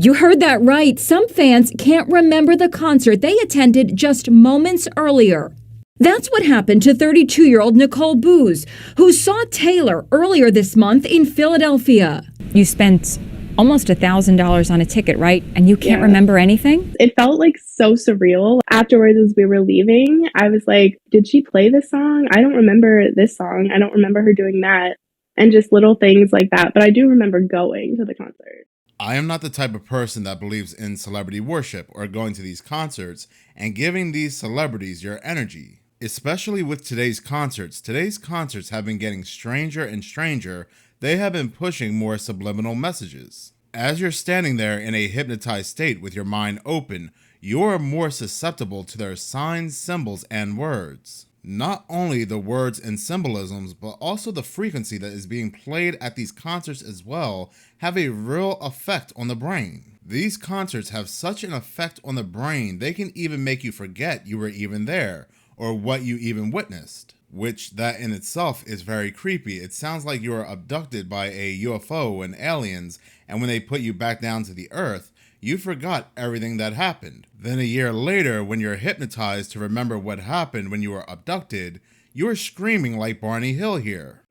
You heard that right. Some fans can't remember the concert they attended just moments earlier. That's what happened to 32-year-old Nicole Booz, who saw Taylor earlier this month in Philadelphia. You spent almost $1,000 on a ticket, right? And you can't remember anything? It felt like so surreal. Afterwards, as we were leaving, I was like, did she play this song? I don't remember this song. I don't remember her doing that. And just little things like that. But I do remember going to the concert. I am not the type of person that believes in celebrity worship or going to these concerts and giving these celebrities your energy. Especially with today's concerts have been getting stranger and stranger. They have been pushing more subliminal messages. As you're standing there in a hypnotized state with your mind open, you're more susceptible to their signs, symbols, and words. Not only the words and symbolisms, but also the frequency that is being played at these concerts as well have a real effect on the brain. These concerts have such an effect on the brain, they can even make you forget you were even there or what you even witnessed. Which that in itself is very creepy. It sounds like you were abducted by a UFO and aliens, and when they put you back down to the earth, you forgot everything that happened. Then a year later, when you're hypnotized to remember what happened when you were abducted, you're screaming like Barney Hill here.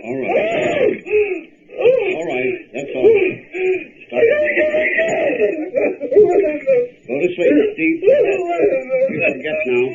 All right, that's all. Go to sleep, Steve. You got to get now.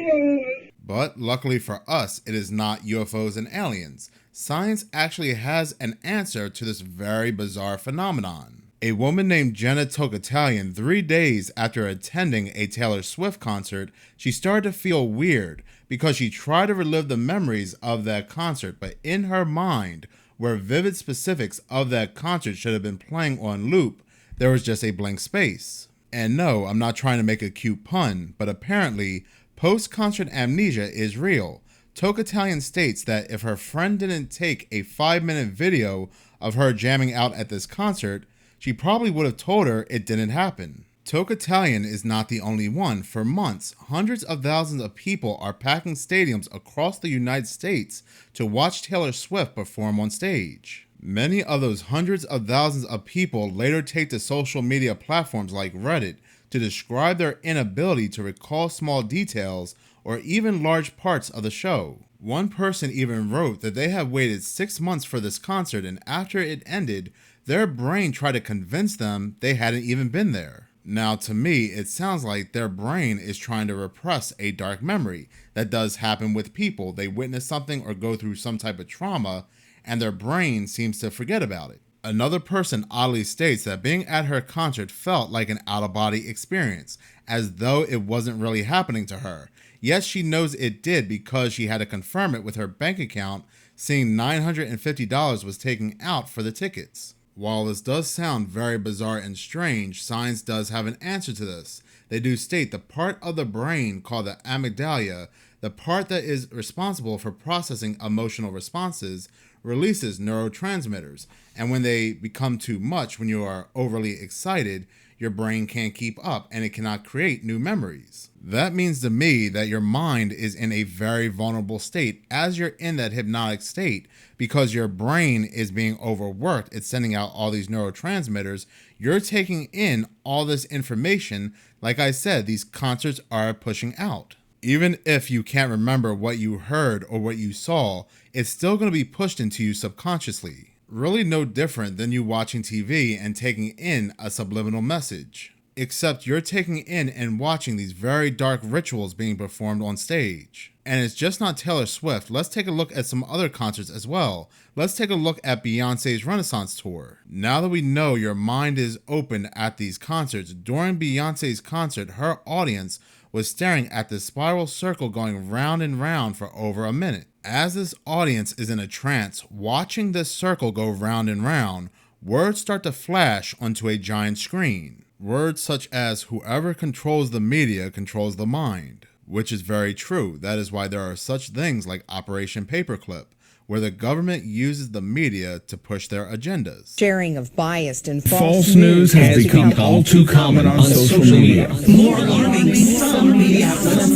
But luckily for us, it is not UFOs and aliens. Science actually has an answer to this very bizarre phenomenon. A woman named Jenna Tocatlian, 3 days after attending a Taylor Swift concert, she started to feel weird because she tried to relive the memories of that concert, but in her mind, where vivid specifics of that concert should have been playing on loop, there was just a blank space. And no, I'm not trying to make a cute pun, but apparently, post-concert amnesia is real. Tocatlian states that if her friend didn't take a 5-minute video of her jamming out at this concert, she probably would have told her it didn't happen. Tocatlian is not the only one. For months, hundreds of thousands of people are packing stadiums across the United States to watch Taylor Swift perform on stage. Many of those hundreds of thousands of people later take to social media platforms like Reddit to describe their inability to recall small details or even large parts of the show. One person even wrote that they have waited 6 months for this concert, and after it ended, their brain tried to convince them they hadn't even been there. Now, to me, it sounds like their brain is trying to repress a dark memory. That does happen with people. They witness something or go through some type of trauma, and their brain seems to forget about it. Another person oddly states that being at her concert felt like an out-of-body experience, as though it wasn't really happening to her. Yes, she knows it did because she had to confirm it with her bank account, seeing $950 was taken out for the tickets. While this does sound very bizarre and strange, science does have an answer to this. They do state the part of the brain called the amygdala, the part that is responsible for processing emotional responses, releases neurotransmitters, and when they become too much, when you are overly excited, your brain can't keep up and it cannot create new memories. That means to me that your mind is in a very vulnerable state as you're in that hypnotic state because your brain is being overworked. It's sending out all these neurotransmitters. You're taking in all this information. Like I said, these concerts are pushing out. Even if you can't remember what you heard or what you saw, it's still going to be pushed into you subconsciously. Really no different than you watching TV and taking in a subliminal message. Except you're taking in and watching these very dark rituals being performed on stage. And it's just not Taylor Swift. Let's take a look at some other concerts as well. Let's take a look at Beyonce's Renaissance Tour. Now that we know your mind is open at these concerts, during Beyonce's concert, her audience was staring at this spiral circle going round and round for over a minute. As this audience is in a trance, watching this circle go round and round, words start to flash onto a giant screen. Words such as whoever controls the media controls the mind, which is very true. That is why there are such things like Operation Paperclip, where the government uses the media to push their agendas. Sharing of biased and False news has become all too common on social media. More alarming, some media outlets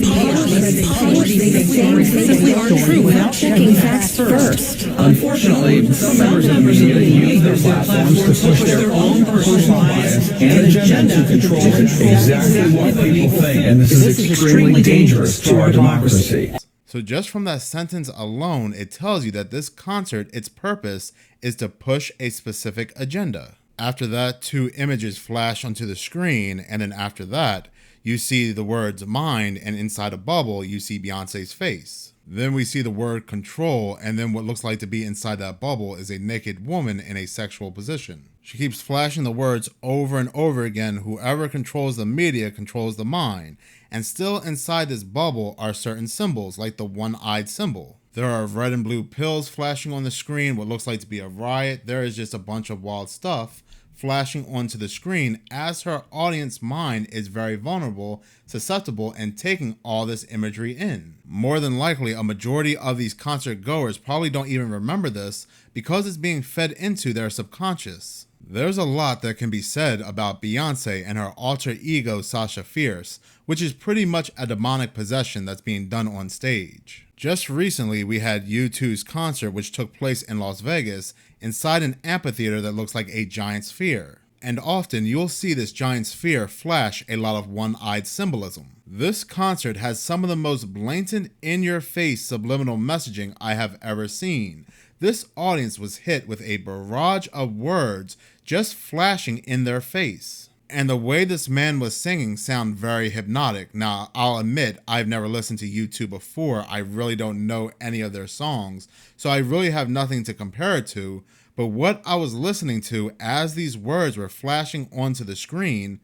publish things that simply aren't true without checking facts first. Unfortunately, some members of the media use their platforms to push their own personal bias and agenda to control exactly what people think, and this is extremely dangerous to our democracy. So just from that sentence alone, it tells you that this concert, its purpose is to push a specific agenda. After that, 2 images flash onto the screen, and then after that, you see the words mind, and inside a bubble, you see Beyonce's face. Then we see the word control, and then what looks like to be inside that bubble is a naked woman in a sexual position. She keeps flashing the words over and over again, whoever controls the media controls the mind. And still inside this bubble are certain symbols, like the one-eyed symbol. There are red and blue pills flashing on the screen, what looks like to be a riot. There is just a bunch of wild stuff flashing onto the screen as her audience mind is very vulnerable, susceptible, and taking all this imagery in. More than likely, a majority of these concert goers probably don't even remember this because it's being fed into their subconscious. There's a lot that can be said about Beyonce and her alter ego Sasha Fierce, which is pretty much a demonic possession that's being done on stage. Just recently, we had U2's concert, which took place in Las Vegas inside an amphitheater that looks like a giant sphere. And often you'll see this giant sphere flash a lot of one-eyed symbolism. This concert has some of the most blatant, in-your-face subliminal messaging I have ever seen. This audience was hit with a barrage of words just flashing in their face. And the way this man was singing sounded very hypnotic. Now, I'll admit, I've never listened to U2 before. I really don't know any of their songs, so I really have nothing to compare it to. But what I was listening to as these words were flashing onto the screen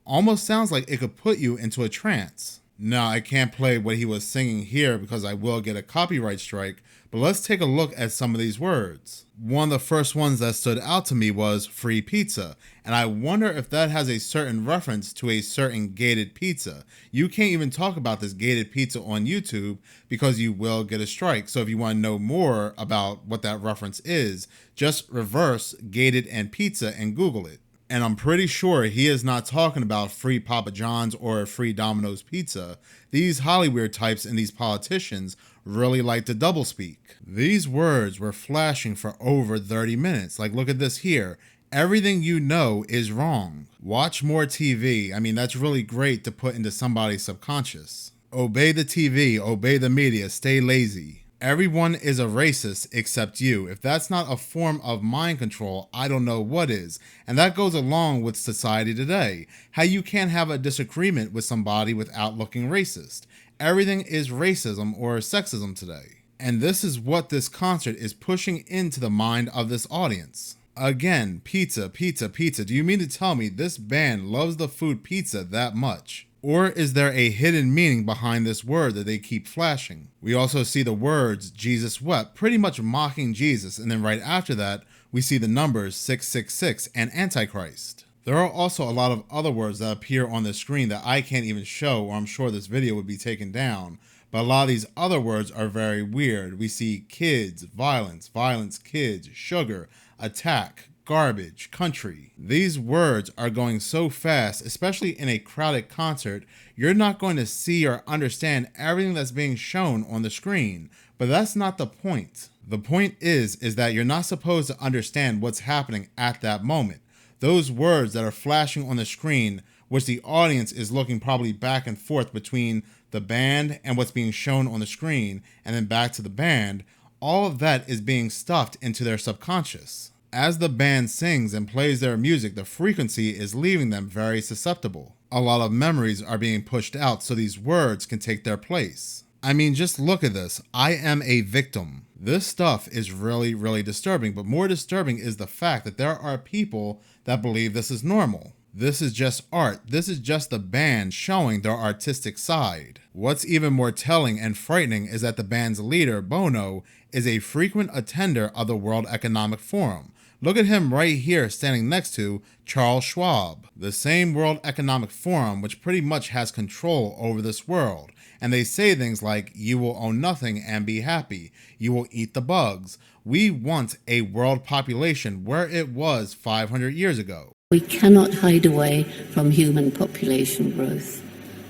almost sounds like it could put you into a trance. Now, I can't play what he was singing here because I will get a copyright strike, but let's take a look at some of these words. One of the first ones that stood out to me was free pizza, and I wonder if that has a certain reference to a certain gated pizza. You can't even talk about this gated pizza on YouTube because you will get a strike. So if you want to know more about what that reference is, just reverse gated and pizza and Google it. And I'm pretty sure he is not talking about free Papa John's or free Domino's pizza. These Hollywood types and these politicians really like to doublespeak. These words were flashing for over 30 minutes. Like, look at this here. Everything you know is wrong. Watch more TV. I mean, that's really great to put into somebody's subconscious. Obey the TV, obey the media, stay lazy. Everyone is a racist except you. If that's not a form of mind control, I don't know what is. And that goes along with society today. How you can't have a disagreement with somebody without looking racist. Everything is racism or sexism today. And this is what this concert is pushing into the mind of this audience. Again, pizza, pizza, pizza. Do you mean to tell me this band loves the food pizza that much? Or is there a hidden meaning behind this word that they keep flashing? We also see the words Jesus wept, pretty much mocking Jesus, and then right after that, we see the numbers 666 and Antichrist. There are also a lot of other words that appear on the screen that I can't even show, or I'm sure this video would be taken down. But a lot of these other words are very weird. We see kids, violence, violence, kids, sugar, attack, garbage, country. These words are going so fast, especially in a crowded concert, you're not going to see or understand everything that's being shown on the screen. But that's not the point. The point is that you're not supposed to understand what's happening at that moment. Those words that are flashing on the screen, which the audience is looking probably back and forth between the band and what's being shown on the screen, and then back to the band, all of that is being stuffed into their subconscious. As the band sings and plays their music, the frequency is leaving them very susceptible. A lot of memories are being pushed out so these words can take their place. I mean, just look at this. I am a victim. This stuff is really, really disturbing, but more disturbing is the fact that there are people that believe this is normal. This is just art. This is just the band showing their artistic side. What's even more telling and frightening is that the band's leader, Bono, is a frequent attender of the World Economic Forum. Look at him right here standing next to Charles Schwab, the same World Economic Forum which pretty much has control over this world. And they say things like, you will own nothing and be happy. You will eat the bugs. We want a world population where it was 500 years ago. We cannot hide away from human population growth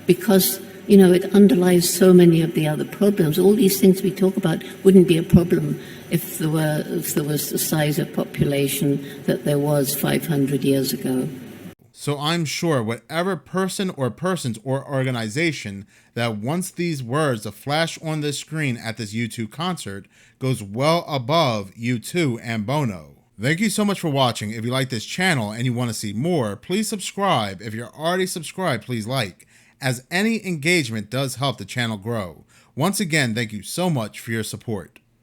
because, you know, it underlies so many of the other problems. All these things we talk about wouldn't be a problem if there was the size of population that there was 500 years ago. So I'm sure whatever person or persons or organization that wants these words to flash on the screen at this U2 concert goes well above U2 and Bono. Thank you so much for watching. If you like this channel and you want to see more, please subscribe. If you're already subscribed, please like, as any engagement does help the channel grow. Once again, thank you so much for your support.